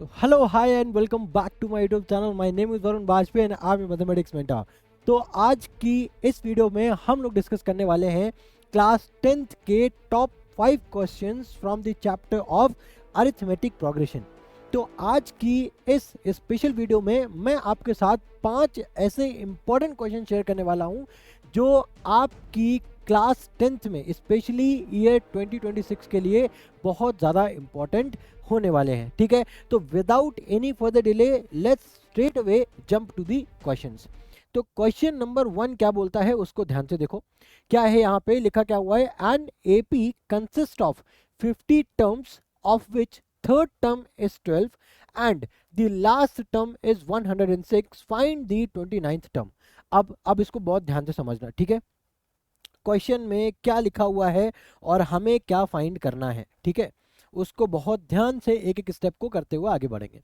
Hello hi and welcome back to my YouTube channel. My name is Varun Vajpayee and I am mathematics mentor. तो आज की इस video में हम लोग डिस्कस करने वाले हैं क्लास 10th के top 5 questions from the chapter of arithmetic progression. तो आज की इस स्पेशल वीडियो में मैं आपके साथ 5 ऐसे इंपॉर्टेंट क्वेश्चन शेयर करने वाला हूं जो आपकी क्लास 10th में स्पेशली ईयर 2026 के लिए बहुत ज़्यादा इंपॉर्टेंट होने वाले हैं। ठीक है, तो without any further delay let's straight away jump to the questions. तो क्वेश्चन नंबर 1 क्या बोलता है उसको ध्यान से देखो। क्या है यहाँ पे लिखा, क्या हुआ है, an AP consist of 50 terms of which third term is 12 and the last term is 106, find the 29th term. अब इसको बहुत ध्यान से समझना, ठीक है। क्वेश्चन में क्या लिखा हुआ है और हमें क्या फाइंड करना है, ठीक है, उसको बहुत ध्यान से एक एक स्टेप को करते हुए आगे बढ़ेंगे।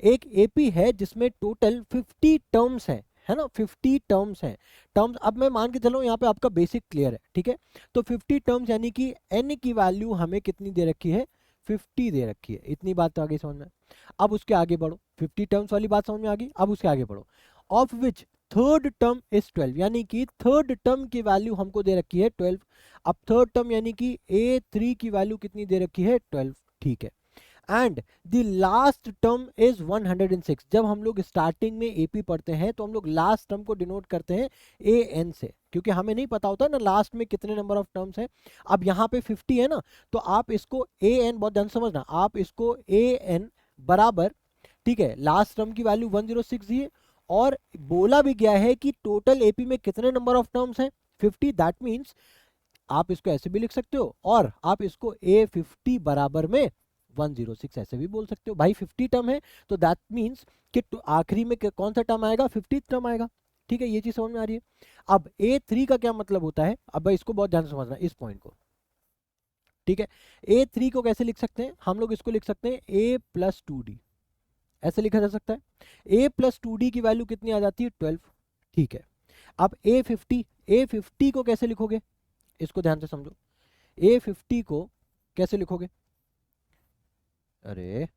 एक एपी है जिसमें टोटल 50 टर्म्स है ना, 50 टर्म्स हैं। टर्म्स अब मैं मान के चलो यहाँ पे आपका बेसिक क्लियर है, ठीक है। तो 50 टर्म्स यानी कि n की वैल्यू हमें कितनी दे रखी है, 50 दे रखी है। इतनी बात तो आगे समझ में। अब उसके आगे बढ़ो, 50 टर्म्स वाली बात समझ में आ गई। अब उसके आगे बढ़ो, of which third term is 12, यानी कि थर्ड टर्म की वैल्यू हमको दे रखी है 12। अब थर्ड टर्म यानी कि A3 की वैल्यू कितनी दे रखी है, 12, ठीक है। And the last term is 106। जब हम लोग स्टार्टिंग में एपी पढ़ते हैं तो हम लोग लास्ट टर्म को डिनोट करते हैं AN से, क्योंकि हमें नहीं पता होता ना लास्ट में कितने नंबर ऑफ टर्म्स है। अब यहाँ पे 50 है ना, तो आप इसको AN, बहुत ध्यान समझना, आप इसको AN बराबर, ठीक है, लास्ट टर्म की वैल्यू 106 दिए और बोला भी गया है कि टोटल एपी में कितने नंबर ऑफ टर्म्स हैं, 50। दैट मीन्स आप इसको ऐसे भी लिख सकते हो और आप इसको A50 बराबर में 106 ऐसे भी बोल सकते हो। भाई 50 टर्म है तो दैट मीन्स कि आखिरी में कौन सा टर्म आएगा, 50 टर्म आएगा, ठीक है। ये चीज समझ में आ रही है। अब A3 का क्या मतलब होता है, अब भाई इसको बहुत ध्यान से समझना इस पॉइंट को, ठीक है। A3 को कैसे लिख सकते हैं हम लोग, इसको लिख सकते हैं A+2D, ऐसे लिखा जा सकता है। A+2D की वैल्यू कितनी आ जाती है, 12, ठीक है। अब A50 को कैसे लिखोगे, इसको ध्यान से समझो। A50 को कैसे लिखोगे, अरे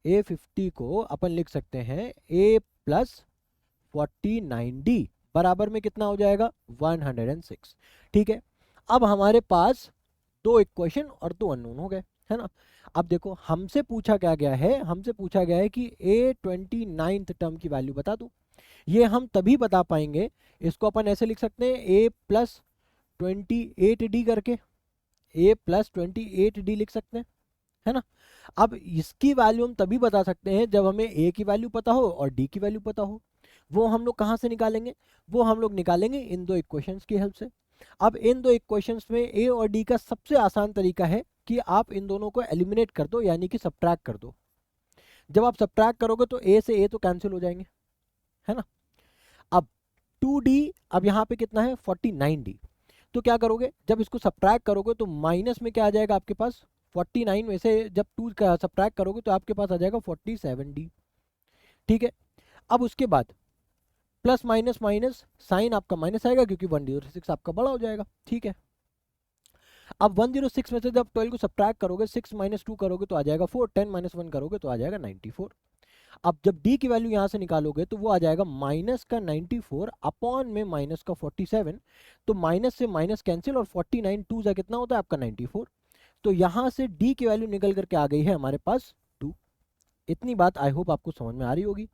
A50 को अपन लिख सकते हैं A+49D बराबर में कितना हो जाएगा, 106, ठीक है। अब हमारे पास दो इक्वेशन और दो अननोन हो गए, है ना। अब देखो हमसे पूछा क्या गया है, हमसे पूछा गया है कि A29th टर्म की वैल्यू बता दो। ये हम तभी बता पाएंगे, इसको अपन ऐसे लिख सकते हैं A+28D करके, A+28D लिख सकते हैं, है ना। अब इसकी वैल्यू हम तभी बता सकते हैं जब हमें A की वैल्यू पता हो और D की वैल्यू पता हो। वो हम लोग कहाँ से निकालेंगे, वो हम लोग निकालेंगे इन दो इक्वेशंस की हेल्प से। अब इन दो इक्वेशंस में A और D का सबसे आसान तरीका है कि आप इन दोनों को एलिमिनेट कर दो, यानी कि सब्ट्रैक्ट कर दो। जब आप सब्ट्रैक्ट करोगे तो A से A तो कैंसिल हो जाएंगे, है ना। अब 2D, अब यहाँ पे कितना है 49D, तो क्या करोगे, जब इसको सब्ट्रैक्ट करोगे तो माइनस में क्या आ जाएगा आपके पास, 49 में से जब 2 का सब्ट्रैक्ट करोगे तो आपके पास आ जाएगा 47D, ठीक है। अब उसके बाद प्लस माइनस माइनस साइन आपका माइनस आएगा क्योंकि 106 आपका बड़ा हो जाएगा, ठीक है। अब 106 में से जब 12 को सब्ट्रैक्ट करोगे, 6 - 2 करोगे तो आ जाएगा 4, 10 - 1 करोगे तो आ जाएगा 94। अब जब D की वैल्यू यहाँ से निकालोगे तो वो आ जाएगा माइनस का 94 अपॉन में माइनस का 47, तो माइनस से माइनस कैंसिल और 49 2 जा कितना होता है आपका 94। तो यहाँ से D की वैल्यू निकल करके आ गई है हमारे पास 2। इतनी बात आई होप आपको समझ में आ रही होगी,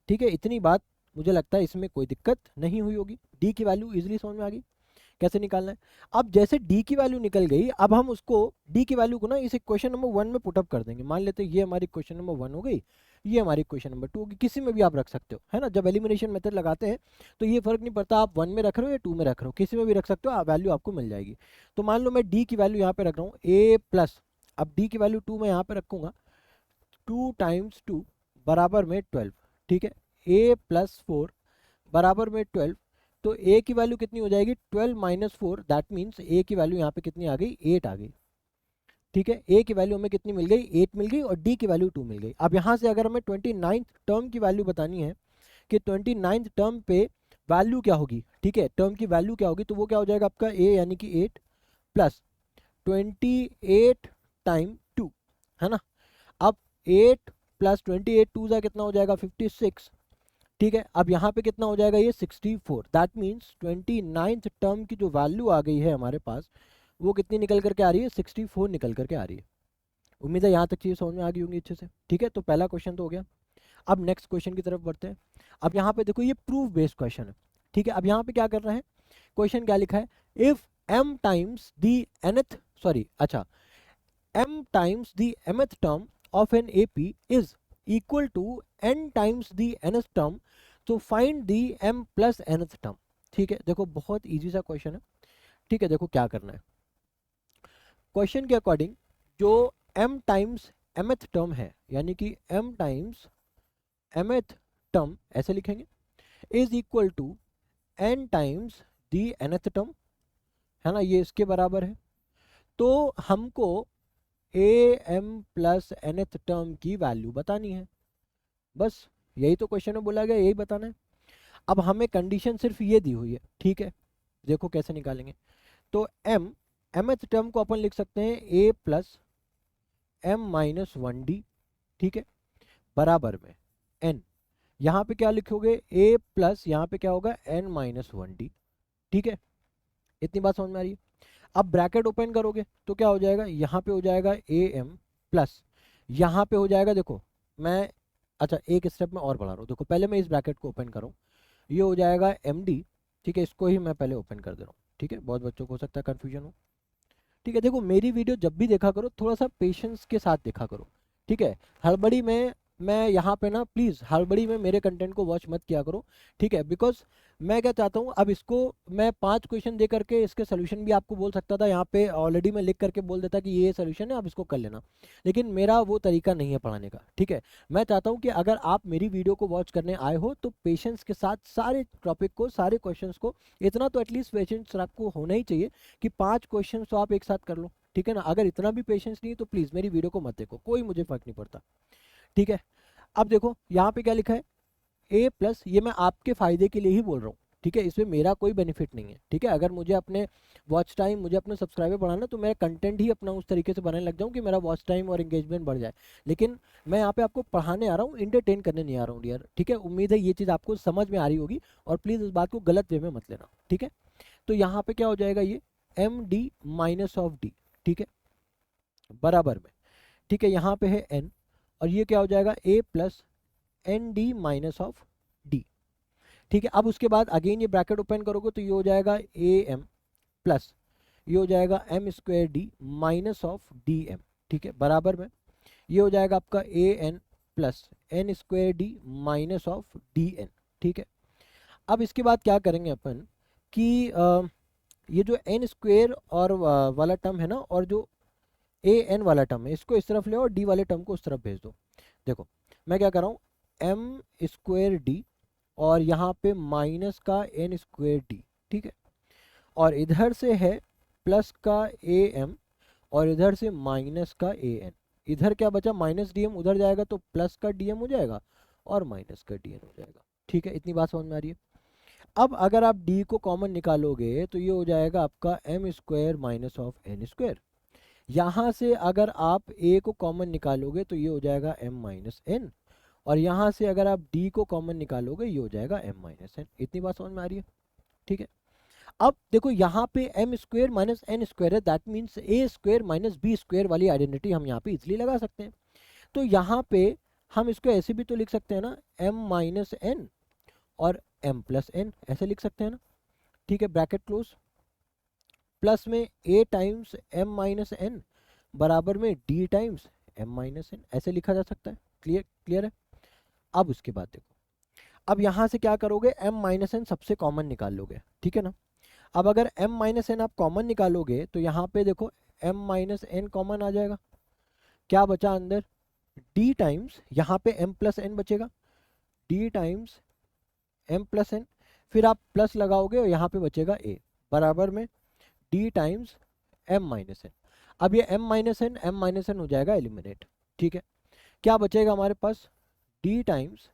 ठीक है। इतनी बात मुझे लगता है इसमें कोई दिक्कत नहीं हुई होगी, D की वैल्यू इजिली समझ में आ गई कैसे निकालना है। अब जैसे D की वैल्यू निकल गई, अब हम उसको D की वैल्यू को ना इस इक्वेशन नंबर 1 में पुटअप कर देंगे। मान लेते हैं ये हमारी इक्वेशन नंबर 1 हो गई, ये हमारी इक्वेशन नंबर 2 होगी, किसी में भी आप रख सकते हो, है ना। जब एलिमिनेशन मेथड लगाते हैं तो ये फर्क नहीं पड़ता आप 1 में रख रहे हो या 2 में रख रहे हो, किसी में भी रख सकते हो, वैल्यू आपको मिल जाएगी। तो मान लो मैं D की वैल्यू यहाँ पे रख रहा हूँ A+, अब D की वैल्यू 2 मैं यहाँ पे रखूंगा, 2 × 2 बराबर में 12, ठीक है। A+4 बराबर में 12, तो A की वैल्यू कितनी हो जाएगी, 12 - 4, दैट मीन्स A की वैल्यू यहाँ पे कितनी आ गई, 8 आ गई, ठीक है। A की वैल्यू हमें कितनी मिल गई, 8 मिल गई और D की वैल्यू 2 मिल गई। अब यहाँ से अगर हमें 29th टर्म की वैल्यू बतानी है कि 29th टर्म पे वैल्यू क्या होगी, ठीक है, टर्म की वैल्यू क्या होगी, तो वो क्या हो जाएगा आपका A यानी कि 8 प्लस 28 टाइम 2, है ना। अब 8 प्लस 28 टू ज़ा कितना हो जाएगा 56, ठीक है। अब यहाँ पे कितना हो जाएगा ये 64, दैट मीन्स 29th टर्म की जो वैल्यू आ गई है हमारे पास वो कितनी निकल करके आ रही है, 64 निकल करके आ रही है। उम्मीद है यहाँ तक चीज़ समझ में आ गई होंगी अच्छे से, ठीक है। तो पहला क्वेश्चन तो हो गया। अब नेक्स्ट क्वेश्चन की तरफ बढ़ते हैं। अब यहाँ पे देखो ये प्रूफ बेस्ड क्वेश्चन है, ठीक है। अब यहाँ पे क्या करना है, क्वेश्चन क्या लिखा है, if m times the nth sorry अच्छा m times the mth term of an AP is equal to n times the nth term, तो find the m plus nth term, ठीक है। देखो बहुत इजी सा क्वेश्चन है, ठीक है। देखो क्या करना है, क्वेश्चन के अकॉर्डिंग जो m टाइम्स mth टर्म है, यानी कि m टाइम्स mth टर्म ऐसे लिखेंगे, is equal to n times the nth term, है ना, ये इसके बराबर है। तो हमको am प्लस nth टर्म की वैल्यू बतानी है, बस यही तो क्वेश्चन में बोला गया, यही बताना है। अब हमें कंडीशन सिर्फ ये दी हुई है, ठीक है। देखो कैसे निकालेंगे, तो mth टर्म को अपन लिख सकते हैं a plus m minus 1d, ठीक है, बराबर में n, यहाँ पे क्या लिखोगे a प्लस यहाँ पे क्या होगा n माइनस 1d, ठीक है। इतनी बात समझ में आ रही है। अब ब्रैकेट ओपन करोगे तो क्या हो जाएगा, यहाँ पे हो जाएगा am प्लस यहाँ पे हो जाएगा, देखो मैं अच्छा एक स्टेप में और बढ़ा रहा हूँ, देखो पहले मैं इस ब्रैकेट को ओपन करूँ, ये हो जाएगा md, ठीक है। इसको ही मैं पहले ओपन कर दे रहा हूँ, ठीक है, बहुत बच्चों को हो सकता है कन्फ्यूजन हो, ठीक है। देखो मेरी वीडियो जब भी देखा करो थोड़ा सा पेशेंस के साथ देखा करो, ठीक है। हड़बड़ी में मैं यहाँ पे ना प्लीज़ हड़बड़ी में मेरे कंटेंट को वॉच मत किया करो, ठीक है। बिकॉज मैं क्या चाहता हूँ, अब इसको मैं 5 क्वेश्चन दे करके इसके सोल्यूशन भी आपको बोल सकता था, यहाँ पे ऑलरेडी मैं लिख करके बोल देता कि ये सोल्यूशन है आप इसको कर लेना, लेकिन मेरा वो तरीका नहीं है पढ़ाने का, ठीक है। मैं चाहता हूँ कि अगर आप मेरी वीडियो को वॉच करने आए हो तो पेशेंस के साथ सारे टॉपिक को, सारे क्वेश्चन को, इतना तो एटलीस्ट पेशेंस आपको होना ही चाहिए कि 5 क्वेश्चन तो आप एक साथ कर लो, ठीक है ना। अगर इतना भी पेशेंस नहीं है तो प्लीज़ मेरी वीडियो को मत देखो, कोई मुझे फर्क नहीं पड़ता, ठीक है। अब देखो यहाँ पे क्या लिखा है, ए प्लस, ये मैं आपके फायदे के लिए ही बोल रहा हूँ, ठीक है, इसमें मेरा कोई बेनिफिट नहीं है, ठीक है। अगर मुझे अपने वॉच टाइम, मुझे अपने सब्सक्राइबर बढ़ाना, तो मेरा कंटेंट ही अपना उस तरीके से बनाने लग जाऊँ कि मेरा वॉच टाइम और एंगेजमेंट बढ़ जाए, लेकिन मैं यहाँ पे आपको पढ़ाने आ रहा हूँ, इंटरटेन करने नहीं आ रहा हूँ डियर, ठीक है। उम्मीद है ये चीज़ आपको समझ में आ रही होगी, और प्लीज़ इस बात को गलत वे में मत लेना, ठीक है। तो यहाँ पे क्या हो जाएगा, ये M D minus of D, ठीक है, बराबर में, ठीक है, यहाँ पे है n, और ये क्या हो जाएगा a plus N D minus of D, ठीक है। अब उसके बाद अगेन ये ब्रैकेट ओपन करोगे तो ये हो जाएगा ए एम प्लस ये हो जाएगा M square D minus of D M, ठीक है, बराबर में ये हो जाएगा आपका A N plus N square D minus of D N, ठीक है। अब इसके बाद क्या करेंगे अपन कि ये जो एन स्क्वायर और वाला टर्म है ना, और जो ए एन वाला टर्म है, इसको इस तरफ ले और डी वाले टर्म को उस तरफ भेज दो। देखो मैं क्या कर रहा हूँ, एम स्क्वायर डी और यहाँ पे माइनस का एन स्क्वायर डी, ठीक है, और इधर से है प्लस का ए एम और इधर से माइनस का ए एन, इधर क्या बचा माइनस डी एम, उधर जाएगा तो प्लस का डी एम हो जाएगा और माइनस का डी एन हो जाएगा, ठीक है। इतनी बात समझ में आ रही है। अब अगर आप डी को कॉमन निकालोगे तो ये हो जाएगा आपका M square minus of N square, यहाँ से अगर आप a को कॉमन निकालोगे तो ये हो जाएगा m माइनस एन, और यहाँ से अगर आप d को कॉमन निकालोगे ये हो जाएगा m माइनस एन। इतनी बात समझ में आ रही है, ठीक है। अब देखो यहाँ पे m square minus N square है, that means a square minus B square वाली आइडेंटिटी हम यहाँ पे इजिली लगा सकते हैं। तो यहाँ पे हम इसको ऐसे भी तो लिख सकते हैं ना, m माइनस एन और m प्लस एन, ऐसे लिख सकते हैं ना, ठीक है, ब्रैकेट क्लोज, प्लस में a times m minus N बराबर में d times m minus N, ऐसे लिखा जा सकता है। क्लियर क्लियर है। अब उसके बाद देखो, अब यहाँ से क्या करोगे, m माइनस एन सबसे कॉमन निकाल लोगे, ठीक है ना। अब अगर m माइनस एन आप कॉमन निकालोगे तो यहाँ पे देखो m माइनस एन कॉमन आ जाएगा, क्या बचा अंदर, d टाइम्स यहाँ पे m प्लस एन बचेगा, d times m plus N, फिर आप प्लस लगाओगे और यहाँ पे बचेगा a बराबर में d times m minus N. अब ये m माइनस एन हो जाएगा एलिमिनेट, ठीक है। क्या बचेगा हमारे पास, d times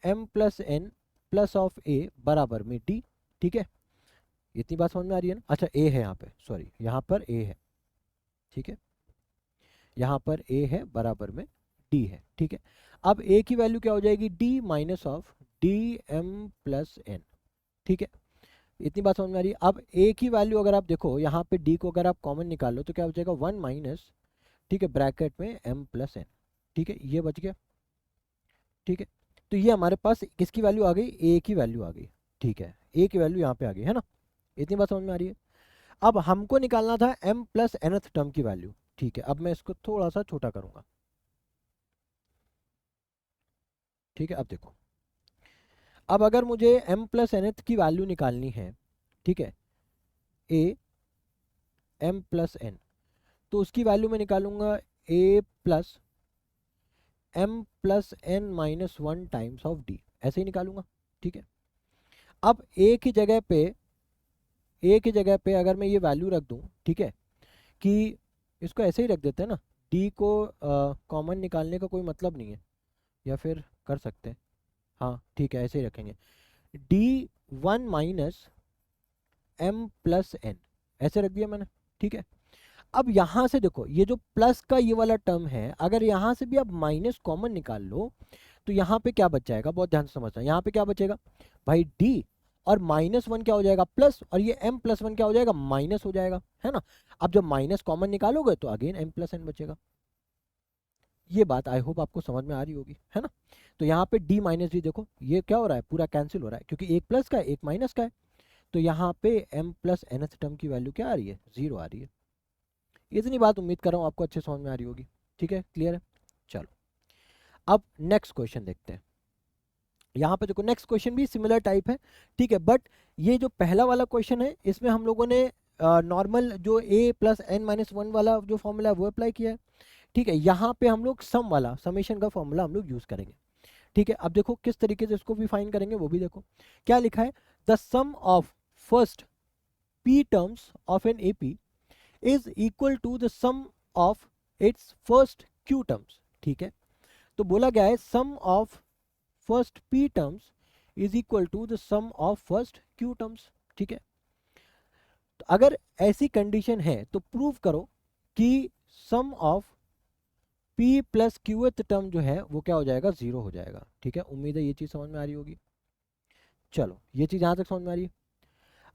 m plus N plus of a बराबर में d, ठीक है। इतनी बात समझ में आ रही है ना। अच्छा a है यहाँ पे, सॉरी यहाँ पर a है, ठीक है, यहाँ पर a है बराबर में डी है, ठीक है। अब ए की वैल्यू क्या हो जाएगी, D minus of D M plus N, ठीक है। इतनी बात समझ में आ रही है। अब ए की वैल्यू अगर आप देखो यहाँ पे डी को अगर आप कॉमन निकाल लो तो क्या हो जाएगा, 1 माइनस, ठीक है, ब्रैकेट में एम प्लस एन, ठीक है, ये बच गया, ठीक है। तो ये हमारे पास किसकी वैल्यू आ गई, ए की वैल्यू आ गई, ठीक है, ए की वैल्यू यहाँ पे आ गई है ना। इतनी बात समझ में आ रही है। अब हमको निकालना था m प्लस nth टर्म की वैल्यू, ठीक है। अब मैं इसको थोड़ा सा छोटा करूंगा, ठीक है। अब देखो, अब अगर मुझे m प्लस nth की वैल्यू निकालनी है, ठीक है, a m प्लस n, तो उसकी वैल्यू मैं निकालूंगा a plus m plus n minus 1 times of d, ऐसे ही निकालूंगा, ठीक है। अब a की जगह पे अगर मैं ये वैल्यू रख दूं, ठीक है, कि इसको ऐसे ही रख देते हैं ना, d को कॉमन निकालने का कोई मतलब नहीं है, या फिर कर सकते हैं, हाँ ठीक है, ऐसे ही रखेंगे, D 1 minus M plus N, ऐसे रख दिया मैंने, ठीक है। अब यहाँ से देखो, ये जो प्लस का ये वाला टर्म है, अगर यहाँ से भी आप माइनस कॉमन निकाल लो तो यहाँ पे क्या बच जाएगा, बहुत ध्यान से समझना, यहाँ पे क्या बचेगा भाई, डी और माइनस 1 क्या हो जाएगा, प्लस, और ये m प्लस 1 क्या हो जाएगा, माइनस हो जाएगा, है ना। अब जब माइनस कॉमन निकालोगे तो अगेन m प्लस एन बचेगा। ये बात आई होप आपको समझ में आ रही होगी, है ना। तो यहाँ पे d माइनस डी देखो, ये क्या हो रहा है, पूरा कैंसिल हो रहा है, क्योंकि एक प्लस का है एक माइनस का है। तो यहाँ पे m प्लस nth टर्म की वैल्यू क्या आ रही है, 0 आ रही है। इतनी बात उम्मीद कर रहा हूँ आपको अच्छे समझ में आ रही होगी, ठीक है, क्लियर है। चलो अब नेक्स्ट क्वेश्चन देखते हैं। यहाँ पे देखो नेक्स्ट क्वेश्चन भी सिमिलर टाइप है, ठीक है, बट ये जो पहला वाला क्वेश्चन है इसमें हम लोगों ने नॉर्मल जो a प्लस एन माइनस 1 वाला जो फॉर्मूला है वो अप्लाई किया है, ठीक है। यहाँ पे हम लोग सम वाला समेशन का फॉर्मूला हम लोग यूज करेंगे, ठीक है। अब देखो किस तरीके से इसको भी फाइन करेंगे वो भी देखो, क्या लिखा है, the sum of first p terms of an AP is equal to the sum of its first q terms, ठीक है। तो बोला गया है sum of first p terms is equal to the sum of first q terms, ठीक है। तो अगर ऐसी कंडीशन है तो प्रूव करो कि sum of p plus क्यूएथ term जो है वो क्या हो जाएगा, 0 हो जाएगा, ठीक है। उम्मीद है ये चीज समझ में आ रही होगी। चलो ये चीज यहां तक समझ में आ रही है।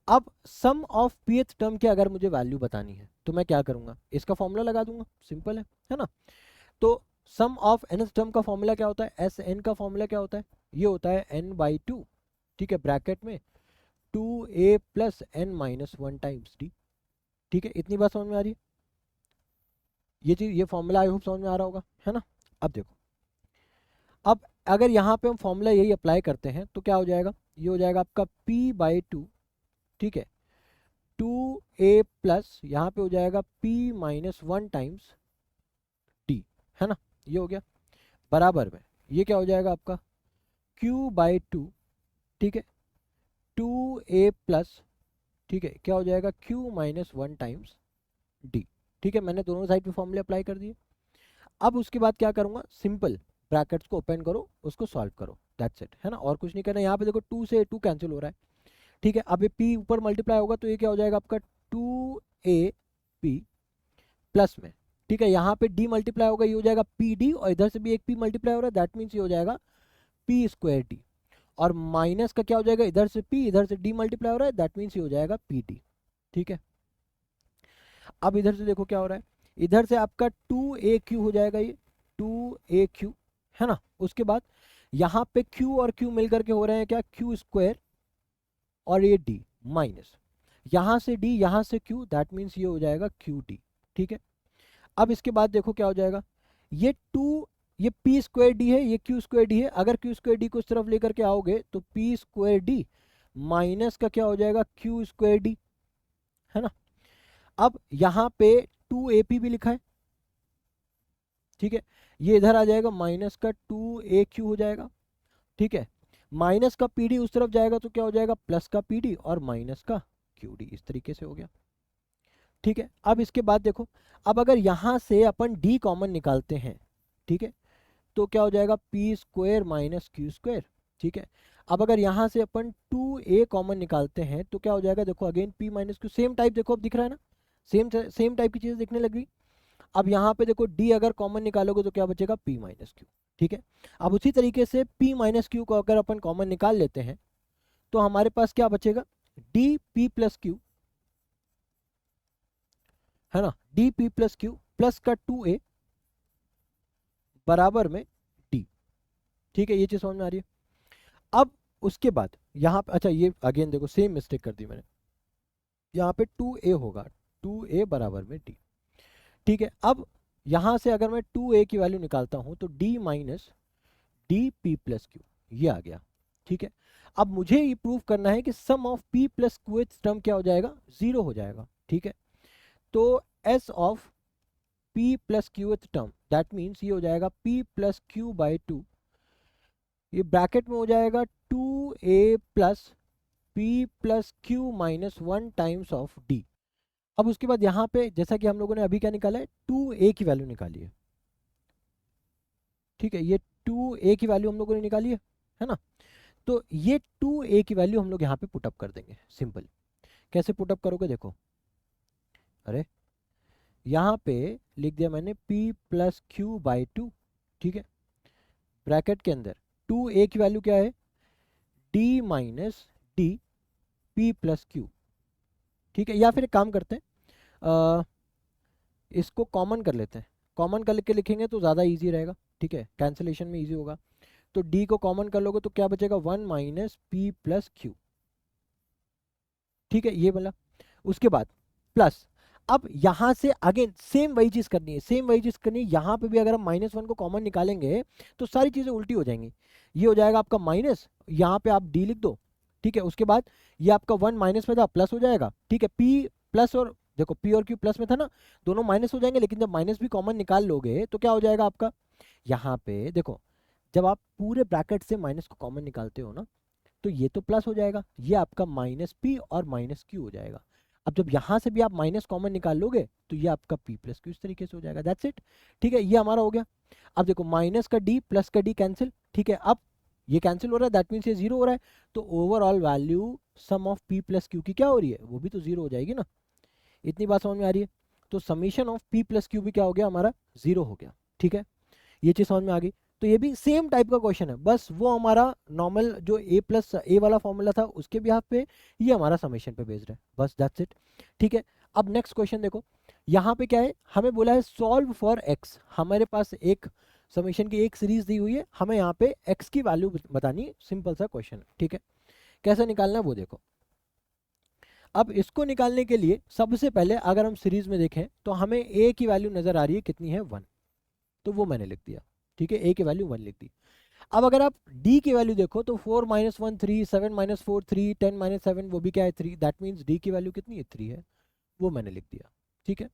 अब सम ऑफ pth टर्म की अगर मुझे वैल्यू बतानी है तो मैं क्या करूंगा, इसका फॉर्मूला लगा दूंगा, सिंपल है ना। तो सम ऑफ nth टर्म का फॉर्मूला क्या होता है, एस एन का फॉर्मूला क्या होता है, ये होता है n/2, ठीक है, ब्रैकेट में 2a plus n minus 1 times d, ठीक है। इतनी बात समझ में आ रही है, ये चीज, ये फॉर्मूला आई होप समझ में आ रहा होगा, है ना। अब देखो, अब अगर यहाँ पे हम फॉर्मूला यही अप्लाई करते हैं तो क्या हो जाएगा, ये हो जाएगा आपका p/2, ठीक है, 2a प्लस यहाँ पे हो जाएगा p माइनस 1 टाइम्स d, है ना, ये हो गया, बराबर में ये क्या हो जाएगा आपका q/2, ठीक है, 2a प्लस, ठीक है, क्या हो जाएगा q माइनस 1 टाइम्स d, ठीक है। मैंने दोनों साइड पे फॉर्मूले अप्लाई कर दिए। अब उसके बाद क्या करूंगा, सिंपल ब्रैकेट्स को ओपन करो, उसको सॉल्व करो, दैट्स इट, है ना, और कुछ नहीं करना। यहाँ पे देखो 2 से 2 कैंसिल हो रहा है, ठीक है। अब ये p ऊपर मल्टीप्लाई होगा तो ये क्या हो जाएगा आपका 2ab प्लस में, ठीक है, यहाँ पे d मल्टीप्लाई होगा, ये हो जाएगा pd, और इधर से भी एक p मल्टीप्लाई हो रहा है, दैट मीन्स ये हो जाएगा p स्क्वायर d, और माइनस का क्या हो जाएगा, इधर से p इधर से d मल्टीप्लाई हो रहा है, दैट मीन्स ये हो जाएगा pd, ठीक है। अब इधर से देखो क्या हो रहा है, इधर से आपका 2aq हो जाएगा, ये 2aq, है ना। उसके बाद यहाँ पे q और q मिलकर के हो रहे हैं क्या, q स्क्वायर, और ये d माइनस, यहाँ से d यहाँ से q, दैट मीन्स ये हो जाएगा qd, ठीक है। अब इसके बाद देखो क्या हो जाएगा, ये 2, ये p स्क्वायर d है, ये q स्क्वायर d है, अगर q स्क्वायर d को इस तरफ लेकर के आओगे तो p स्क्वायर d माइनस का क्या हो जाएगा, q स्क्वायर d, है ना। अब यहाँ पे 2ap भी लिखा है, ठीक है, ये इधर आ जाएगा, माइनस का 2aq हो जाएगा, ठीक है। माइनस का pd उस तरफ जाएगा तो क्या हो जाएगा, प्लस का pd और माइनस का qd, इस तरीके से हो गया, ठीक है। अब इसके बाद देखो, अब अगर यहाँ से अपन d कॉमन निकालते हैं, ठीक है, तो क्या हो जाएगा p square minus q square, ठीक है। अब अगर यहाँ से अपन 2a कॉमन निकालते हैं तो क्या हो जाएगा, देखो again p minus q, same type देखो अब दिख रहा है ना, सेम टाइप की चीज़ दिखने लगी। अब यहाँ पे देखो डी अगर कॉमन निकालोगे तो क्या बचेगा, पी माइनस क्यू। ठीक है, अब उसी तरीके से पी माइनस क्यू को अगर अपन कॉमन निकाल लेते हैं तो हमारे पास क्या बचेगा, डी पी प्लस क्यू, है ना, D P plus Q plus का 2a बराबर में डी। ठीक है, ये चीज समझ में आ रही है। अब उसके बाद यहाँ पे, अच्छा ये अगेन देखो सेम मिस्टेक कर दी मैंने, यहाँ पे 2a होगा, 2a बराबर में डी। ठीक है, अब यहाँ से अगर मैं 2a की वैल्यू निकालता हूँ तो d minus D P plus Q ये आ गया। ठीक है, अब मुझे ये प्रूव करना है कि sum of p plus Q term क्या हो जाएगा, जीरो हो जाएगा। ठीक है, तो s of p plus Q term that means ये हो जाएगा p प्लस क्यू बाई 2, ये ब्रैकेट में हो जाएगा 2a plus p plus Q minus 1 times of d। अब उसके बाद यहाँ पे जैसा कि हम लोगों ने अभी क्या निकाला है, 2a की वैल्यू निकाली है। ठीक है, ये 2a की वैल्यू हम लोगों ने निकाली है ना, तो ये 2a की वैल्यू हम लोग यहाँ पे पुटअप कर देंगे। सिंपल, कैसे पुटअप करोगे देखो, अरे यहाँ पे लिख दिया मैंने p प्लस क्यू बाई 2। ठीक है, ब्रैकेट के अंदर 2a की वैल्यू क्या है, d minus D P plus Q. ठीक है, या फिर एक काम करते हैं, इसको कॉमन कर लेते हैं, कॉमन करके लिखेंगे तो ज़्यादा इजी रहेगा। ठीक है, कैंसिलेशन में इजी होगा। तो d को कॉमन कर लोगे तो क्या बचेगा, 1 माइनस पी प्लस क्यू। ठीक है, ये बोला। उसके बाद प्लस, अब यहाँ से अगेन सेम वही चीज़ करनी है, सेम वही चीज़ करनी है। यहाँ पे भी अगर हम -1 को कॉमन निकालेंगे तो सारी चीज़ें उल्टी हो जाएंगी। ये हो जाएगा आपका माइनस, यहाँ पे आप d लिख दो। ठीक है, उसके बाद ये आपका 1 माइनस में था, प्लस हो जाएगा। ठीक है, p प्लस, और देखो p और q प्लस में था ना, दोनों माइनस हो जाएंगे, लेकिन जब माइनस भी कॉमन निकाल लोगे तो क्या हो जाएगा आपका, यहाँ पे देखो जब आप पूरे ब्रैकेट से माइनस को कॉमन निकालते हो ना तो ये तो प्लस हो जाएगा, ये आपका माइनस पी और माइनस क्यू हो जाएगा। अब जब यहाँ से भी आप माइनस कॉमन निकाल लोगे तो ये आपका पी प्लस क्यू इस तरीके से हो जाएगा। That's it. ठीक है, ये हमारा हो गया। अब देखो माइनस का डी प्लस का डी कैंसिल। ठीक है, अब ये कैंसिल हो रहा है, दैट मीन्स ये जीरो हो रहा है, तो overall value sum of P plus Q की क्या हो रही है, वो भी तो जीरो हो जाएगी ना। इतनी बात समझ में आ रही है। तो summation of P plus Q भी क्या हो गया, हमारा जीरो हो गया। ठीक है, ये चीज़ समझ में आ गई। तो ये भी सेम टाइप का क्वेश्चन है, बस वो हमारा नॉर्मल जो ए प्लस ए वाला फॉर्मूला था उसके बिहाफ पे, ये हमारा समेशन पे बेस्ड है, बस दैट्स इट। ठीक है, अब नेक्स्ट क्वेश्चन देखो, यहाँ पे क्या है, हमें बोला है सॉल्व फॉर एक्स। हमारे पास एक समेशन की एक सीरीज दी हुई है, हमें यहाँ पे एक्स की वैल्यू बतानी, सिंपल सा क्वेश्चन है। ठीक है, कैसे निकालना है वो देखो। अब इसको निकालने के लिए सबसे पहले अगर हम सीरीज में देखें तो हमें ए की वैल्यू नजर आ रही है, कितनी है, 1, तो वो मैंने लिख दिया। ठीक है, ए की वैल्यू 1 लिख दी। अब अगर आप d की वैल्यू देखो तो 4 माइनस 1 3, 7 माइनस 4 3, 10 माइनस 7 वो भी क्या है, 3, दैट मीन्स d की वैल्यू कितनी है, 3 है, वो मैंने लिख दिया। ठीक है,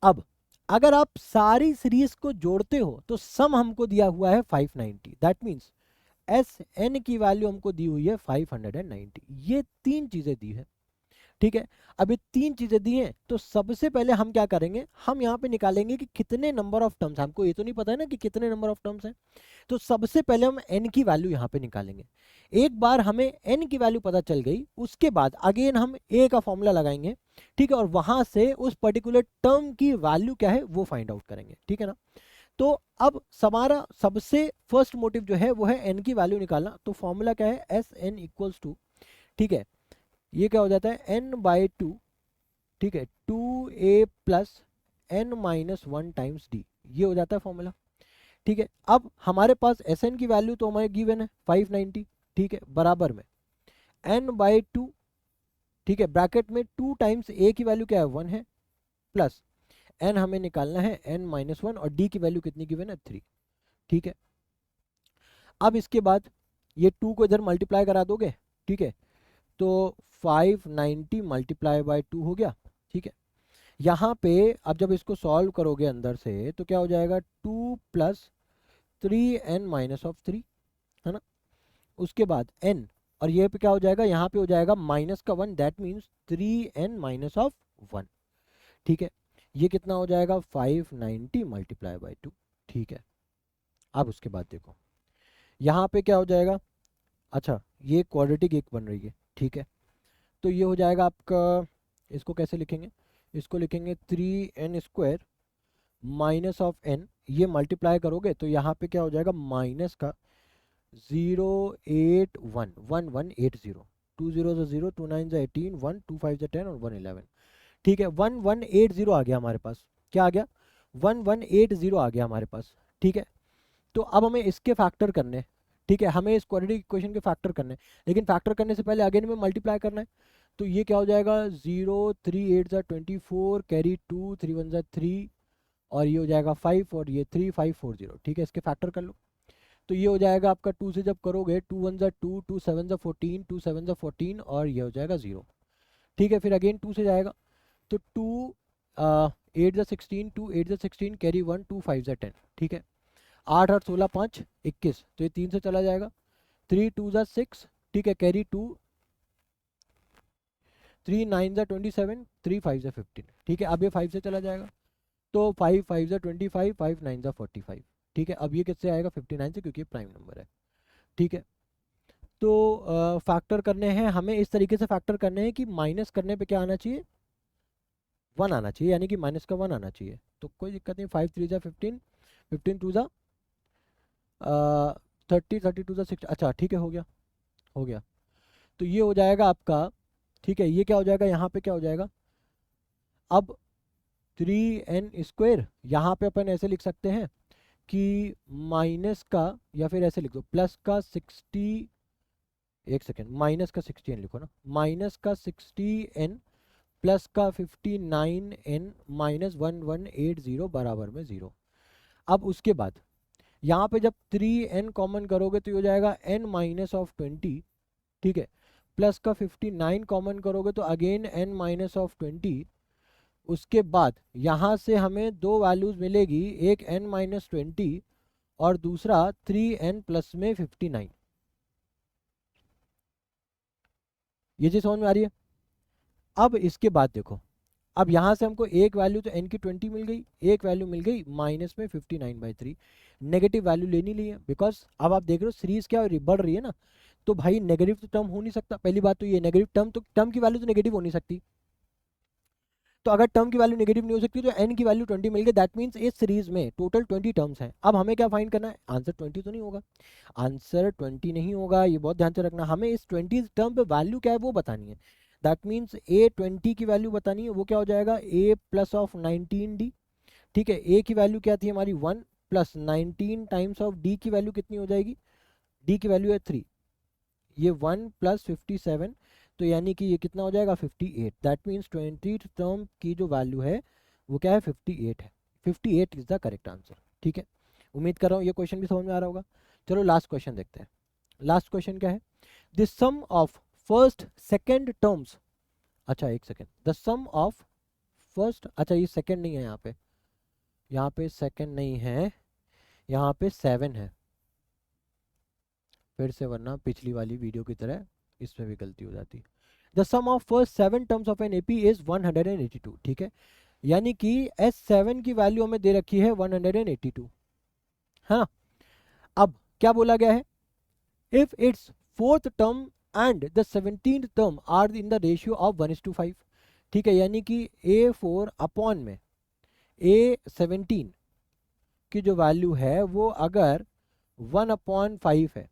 अब अगर आप सारी सीरीज को जोड़ते हो तो सम हमको दिया हुआ है 590, दैट मीन्स एस एन की वैल्यू हमको दी हुई है 590। ये तीन चीजें दी है। ठीक है, अब ये तीन चीजें दी हैं तो सबसे पहले हम क्या करेंगे, हम यहाँ पे निकालेंगे कि कितने नंबर ऑफ टर्म्स, हमको ये तो नहीं पता है ना कि कितने नंबर ऑफ टर्म्स हैं, तो सबसे पहले हम n की वैल्यू यहाँ पे निकालेंगे। एक बार हमें n की वैल्यू पता चल गई, उसके बाद अगेन हम a का फॉर्मूला लगाएंगे। ठीक है, और वहां से उस पर्टिकुलर टर्म की वैल्यू क्या है वो फाइंड आउट करेंगे। ठीक है ना, तो अब हमारा सबसे फर्स्ट मोटिव जो है वो है n की वैल्यू निकालना। तो फॉर्मूला क्या है, एस एन इक्वल्स टू, ठीक है, ये क्या हो जाता है n बाई 2। ठीक है, 2a plus n minus 1 times d, ये हो जाता है फॉर्मूला। ठीक है, अब हमारे पास Sn की वैल्यू तो हमारे गिवन है 590। ठीक है, बराबर में n बाई 2। ठीक है, ब्रैकेट में 2 टाइम्स a की वैल्यू क्या है, 1 है, प्लस n हमें निकालना है n माइनस 1, और d की वैल्यू कितनी गिवन है, 3। ठीक है, अब इसके बाद ये 2 को इधर मल्टीप्लाई करा दोगे। ठीक है, तो 590 मल्टीप्लाई बाई 2 हो गया। ठीक है, यहाँ पे अब जब इसको सॉल्व करोगे अंदर से तो क्या हो जाएगा, 2 प्लस 3n माइनस ऑफ 3, है ना, उसके बाद n, और ये पे क्या हो जाएगा, यहाँ पे हो जाएगा माइनस का 1, that means 3n minus of 1। ठीक है, ये कितना हो जाएगा, 590 मल्टीप्लाई बाई 2। ठीक है, अब उसके बाद देखो यहाँ पे क्या हो जाएगा, अच्छा ये क्वाड्रेटिक एक बन रही है। ठीक है, तो ये हो जाएगा आपका, इसको कैसे लिखेंगे, इसको लिखेंगे 3n square minus of N, ये मल्टीप्लाई करोगे तो यहाँ पे क्या हो जाएगा, माइनस का 0811180, 2 0 2 9 18, 1 2 5 10 और 111। ठीक है, 1180 आ गया हमारे पास। क्या आ गया, 1180 आ गया हमारे पास। ठीक है, तो अब हमें इसके फैक्टर करने हैं। ठीक है, हमें इस क्वाड्रेटिक इक्वेशन के फैक्टर करने हैं, लेकिन फैक्टर करने से पहले अगेन में मल्टीप्लाई करना है। तो ये क्या हो जाएगा, 0 3 8 24, कैरी 2, 3 1 3, और ये हो जाएगा 5, और ये 3540। ठीक है, इसके फैक्टर कर लो। तो ये हो जाएगा आपका 2 से जब करोगे, 2 1 2, 2 7 14, 2 7 14, और ये हो जाएगा 0। ठीक है, फिर अगेन 2 से जाएगा, तो 2 8 16, 2 8 16, कैरी 1, 2 5 10। ठीक है, 8 8 16 5 21, तो ये 3 से चला जाएगा, 3 2 6। ठीक है, कैरी 2, 3 9 27, 3 5 15। ठीक है, अब ये 5 से चला जाएगा, तो 5 5 25, 5 9 45। ठीक है, अब ये किससे आएगा, 59 से, क्योंकि ये प्राइम नंबर है। ठीक है, तो फैक्टर करने हैं हमें, इस तरीके से फैक्टर करने हैं कि माइनस करने पे क्या आना चाहिए, 1 आना चाहिए, यानी कि माइनस का 1 आना चाहिए। तो कोई दिक्कत नहीं, 5 3 15, 15 2 30, 30 2 60। अच्छा ठीक है, हो गया, हो गया। तो ये हो जाएगा आपका, ठीक है, ये क्या हो जाएगा, यहाँ पे क्या हो जाएगा, अब 3n², यहाँ पे अपन ऐसे लिख सकते हैं कि माइनस का, या फिर ऐसे लिख दो, प्लस का 60, एक सेकेंड, माइनस का 60n लिखो ना, माइनस का 60n प्लस का 59n माइनस 1180 बराबर में 0। अब उसके बाद यहाँ पे जब 3n कॉमन करोगे तो ये हो जाएगा n माइनस ऑफ 20। ठीक है, प्लस का 59 कॉमन करोगे तो अगेन n माइनस ऑफ 20। उसके बाद यहाँ से हमें दो वैल्यूज मिलेगी, एक n माइनस 20 और दूसरा 3n प्लस में 59। ये चीज समझ में आ रही है। अब इसके बाद देखो, अब यहाँ से हमको एक वैल्यू तो n की 20 मिल गई, एक वैल्यू मिल गई माइनस में 59/3। नेगेटिव वैल्यू लेनी नहीं है, बिकॉज अब आप देख रहे हो सीरीज क्या बढ़ रही है ना, तो भाई नेगेटिव तो टर्म हो नहीं सकता। पहली बात तो ये नेगेटिव टर्म, तो टर्म की वैल्यू तो नेगेटिव हो नहीं सकती। तो अगर टर्म की वैल्यू नेगेटिव नहीं हो सकती तो n की वैल्यू 20 मिल गई, दैट मीन्स इस सीरीज में टोटल 20 टर्म्स हैं। अब हमें क्या फाइंड करना है, आंसर 20 तो नहीं होगा, आंसर 20 नहीं होगा, ये बहुत ध्यान से रखना। हमें इस 20 टर्म पे वैल्यू क्या है वो बतानी है। दैट मीन्स a 20 की वैल्यू बतानी है, वो क्या हो जाएगा, a प्लस ऑफ 19d। ठीक है, a की वैल्यू क्या थी हमारी 1, प्लस 19 टाइम्स ऑफ d की वैल्यू कितनी हो जाएगी, d की वैल्यू है 3, ये 1 प्लस 57, तो यानी कि ये कितना हो जाएगा 58। दैट मीन्स 20 टर्म की जो वैल्यू है वो क्या है, 58 है। 58 इज द करेक्ट आंसर। ठीक है, उम्मीद कर रहा हूँ ये क्वेश्चन भी समझ में आ रहा होगा। चलो लास्ट क्वेश्चन देखते हैं। लास्ट क्वेश्चन क्या है, the sum of first second terms, अच्छा एक second, the sum of first, अच्छा ये सेकेंड नहीं है यहाँ पे सेकेंड नहीं है, यहाँ पे 7 है फिर से, वरना पिछली वाली वीडियो की तरह इसमें भी गलती हो जाती। The sum of first 7 terms of an AP is 182। ठीक है, यानी कि S7 की वैल्यू हमें दे रखी है 182, है ना। अब क्या बोला गया है, if it's fourth term and the 17th term are in the ratio of 1:5। ठीक है, यानी कि A4 अपॉन में A17 की जो वैल्यू है वो अगर 1/5 है,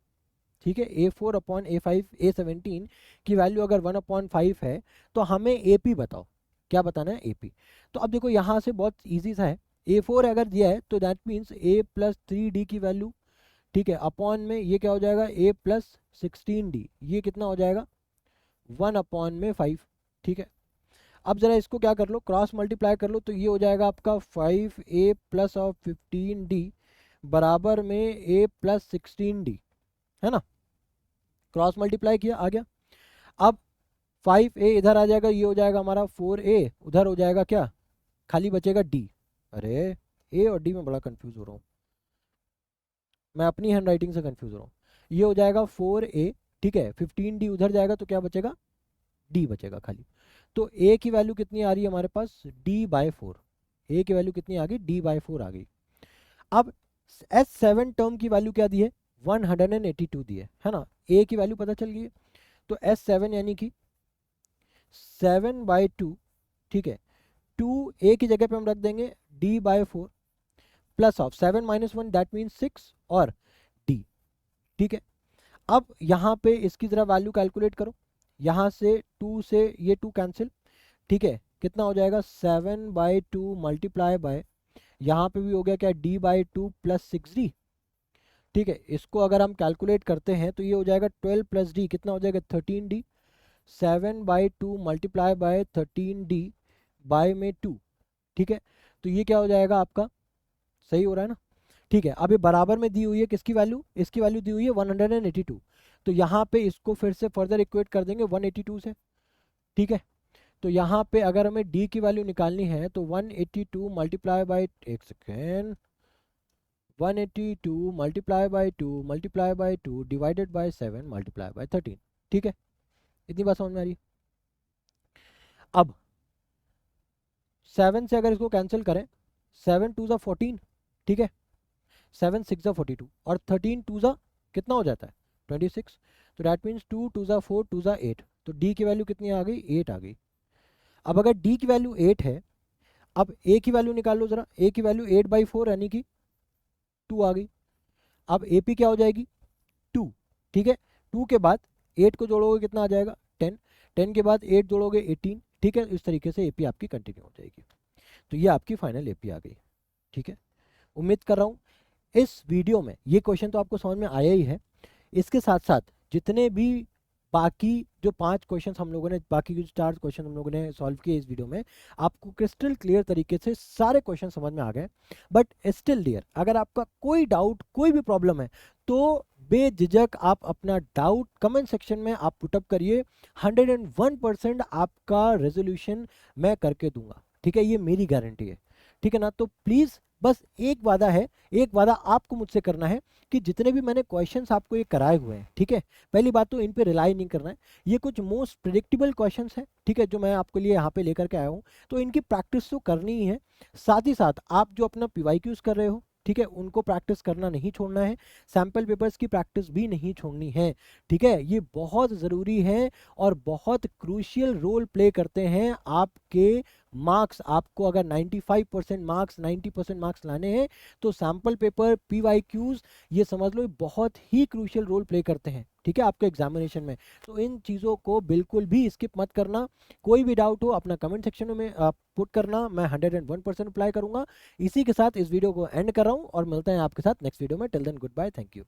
ठीक है, A4 अपॉन A5 A17 की वैल्यू अगर 1/5 है, तो हमें AP बताओ, क्या बताना है, AP। तो अब देखो यहाँ से बहुत इजी सा है, A4 अगर दिया है तो that means A plus 3D की वैल्यू, ठीक है, अपॉन में ये क्या हो जाएगा, A प्लस 16D, ये कितना हो जाएगा 1/5। ठीक है, अब जरा इसको क्या कर लो, क्रॉस मल्टीप्लाई कर लो, तो ये हो जाएगा आपका 5A प्लस ऑफ 15D बराबर में A प्लस 16D, है ना। क्रॉस मल्टीप्लाई किया, आ गया। अब 5A इधर आ जाएगा, ये हो जाएगा हमारा 4A, उधर हो जाएगा क्या, खाली बचेगा D। अरे A और D में बड़ा कंफ्यूज हो रहा हूँ, मैं अपनी हैंड राइटिंग से कंफ्यूज हो रहा हूँ। ये हो जाएगा 4A, ठीक है, 15D उधर जाएगा तो क्या बचेगा, D बचेगा खाली। तो A की वैल्यू कितनी आ रही है हमारे पास, D/4। A की वैल्यू कितनी आ गई, D/4 आ गई। अब S7 टर्म की वैल्यू क्या दी है, 182 दी है ना। A की वैल्यू पता चल गई है, तो S7 यानी कि 7/2, ठीक है, 2 A की जगह पे हम रख देंगे D/4, plus of 7 minus 1 that means 6 और डी। ठीक है, अब यहाँ पे इसकी जरा वैल्यू कैलकुलेट करो, यहाँ से 2 से ये 2 कैंसिल। ठीक है, कितना हो जाएगा 7/2 मल्टीप्लाई बाय, यहाँ पे भी हो गया क्या d/2 प्लस 6d। ठीक है, इसको अगर हम कैलकुलेट करते हैं तो ये हो जाएगा 12 प्लस डी, कितना हो जाएगा 13d। 7/2 multiply by 13d bye में 2। ठीक है, तो ये क्या हो जाएगा आपका, सही हो रहा है ना। ठीक है, अब ये बराबर में दी हुई है किसकी वैल्यू, इसकी वैल्यू दी हुई है 182। तो यहाँ पे इसको फिर से फर्दर इक्वेट कर देंगे 182 से। ठीक है, तो यहाँ पे अगर हमें d की वैल्यू निकालनी है तो 182 मल्टीप्लाई बाय, एक second, 182 multiply by 2 multiply by 2 divided by 7 multiply by 13। ठीक है, इतनी बात समझ में आ रही है। अब 7 से अगर इसको कैंसिल करें, 7 2 ज़ा 14। ठीक है, 7 6 ज़ा 42 और 13 2 ज़ा कितना हो जाता है 26। तो डैट मीन्स 2 2 ज़ा 4 2 ज़ा 8। तो डी की वैल्यू कितनी आ गई, 8 आ गई। अब अगर डी की वैल्यू 8 है, अब ए की वैल्यू निकाल लो जरा, ए की वैल्यू 8/4 यानी कि 2 आ गई। अब ए पी क्या हो जाएगी 2। ठीक है, 2 के बाद 8 को जोड़ोगे कितना आ जाएगा 10, 10 के बाद 8 जोड़ोगे 18। ठीक है, इस तरीके से एपी आपकी कंटिन्यू हो जाएगी। तो ये आपकी फाइनल एपी आ गई। ठीक है, उम्मीद कर रहा हूँ इस वीडियो में ये क्वेश्चन तो आपको समझ में आया ही है। इसके साथ साथ जितने भी बाकी जो 5 क्वेश्चन हम लोगों ने, बाकी जो 4 क्वेश्चन हम लोगों ने सॉल्व किए इस वीडियो में, आपको क्रिस्टल क्लियर तरीके से सारे क्वेश्चन समझ में आ गए। बट स्टिल डियर, अगर आपका कोई डाउट, कोई भी प्रॉब्लम है तो बेझिझक आप अपना डाउट कमेंट सेक्शन में आप पुटअप करिए। 101% आपका रेजोल्यूशन मैं करके दूंगा। ठीक है, ये मेरी गारंटी है। ठीक है ना, तो प्लीज़ बस एक वादा है, एक वादा आपको मुझसे करना है कि जितने भी मैंने क्वेश्चंस आपको ये कराए हुए हैं, ठीक है, पहली बात तो इन पे रिलाई नहीं करना है। ये कुछ मोस्ट प्रिडिक्टेबल क्वेश्चंस हैं, ठीक है, जो मैं आपके लिए यहाँ पे लेकर के आया हूँ, तो इनकी प्रैक्टिस तो करनी ही है। साथ ही साथ आप जो अपना PYQs कर रहे हो, ठीक है, उनको प्रैक्टिस करना नहीं छोड़ना है। सैम्पल पेपर्स की प्रैक्टिस भी नहीं छोड़नी है। ठीक है, ये बहुत ज़रूरी है और बहुत क्रूशियल रोल प्ले करते हैं आपके मार्क्स। आपको अगर 95% मार्क्स, 90% मार्क्स लाने हैं तो सैम्पल पेपर, PYQs, ये समझ लो बहुत ही क्रूशियल रोल प्ले करते हैं। ठीक है, आपके एग्जामिनेशन में। तो इन चीज़ों को बिल्कुल भी स्किप मत करना। कोई भी डाउट हो अपना कमेंट सेक्शन में आप पुट करना, मैं 101% रिप्लाई करूंगा। इसी के साथ इस वीडियो को एंड कर रहा हूँ और मिलते हैं आपके साथ नेक्स्ट वीडियो में। Till then good bye, thank you.